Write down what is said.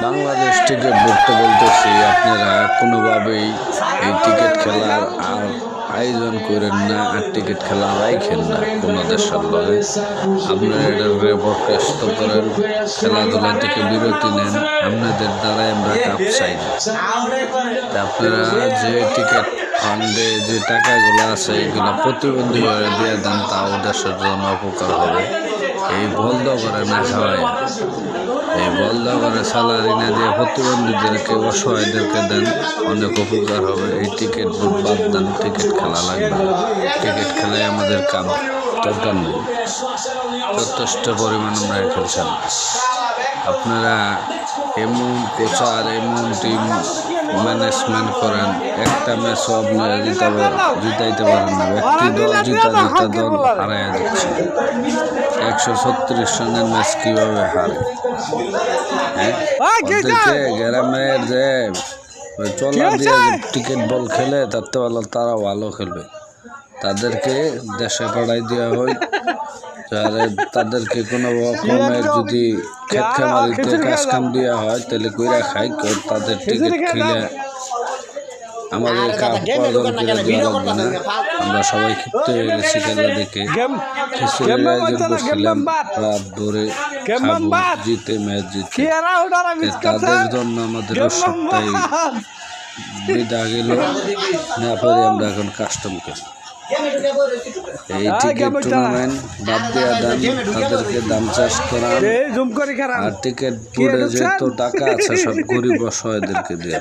Bangladesh ticket বুকতে বলতেছি, আপনারা কোনোভাবেই এই টিকিট খেলার আর আয়োজন করেন না, আর টিকিট খেলা রাখেন না কোনো দেশের লগে। আপনারা এটার বরখাস্ত করেন, খেলাধুলা থেকে বিরতি নেন। আপনাদের দ্বারাই আমরা কাপ চাই না। আপনারা যে টিকিট ফান্ডে যে টাকাগুলো আছে এগুলো প্রতিবন্ধী করে দিয়ে দেন, তাও দেশের জন্য উপকার হবে। এই বন্ধ করে না খাওয়ায়, এই বন্ধ করে স্যালারি না দিয়ে প্রতিবন্ধীদেরকে অসহায়দেরকে দেন, অনেক উপকার হবে। এই টিকিট বুক বাদ দেন, টিকিট খেলা লাগবে। টিকিট খেলায় আমাদের কাম দরকার নেই, যথেষ্ট পরিমাণ আমরা খেলছেন। আপনারা এমন কোচার এমন টিম ম্যানেজমেন্ট করেন, একটা ম্যাচও আপনারা জিতাইতে পারেন না। একটি দল জিতা দল হারাইয়া দিচ্ছে। 136 রানের ম্যাচ কীভাবে হারে? ওদেরকে গ্রামের যে চলা দিয়ে টিকিট বল খেলে তার তো ভালো, তারা ভালো খেলবে। তাদেরকে দেশে পাঠাই দেওয়া হয়, তাদেরকে কোনো রকমের যদি ক্ষেত খামারিতে কাজ কাম দেওয়া হয় তাহলে কইরা খাই, তাদের টিকিট খেলে আমাদের কাপ উপার্জন করে দেওয়া লাগবে না। আমরা সবাই ক্ষিপ্ত হয়ে গেছি খেলা দেখে। খিচুড়ির আয়োজন করছিলাম, রাত ধরে খাবো, জিতে ম্যাচ জিতে। তাদের জন্য আমাদের সপ্তাহে বিদা গেল না পরে আমরা এখন কাস্টম করি। এই টিকিট টুর্নামেন্ট বাদ দেওয়া দাম, তাদেরকে দাম চাষ করা, আর টিকিট বোর্ডে যত টাকা আছে সব গরিব অসহায়দেরকে দেওয়া।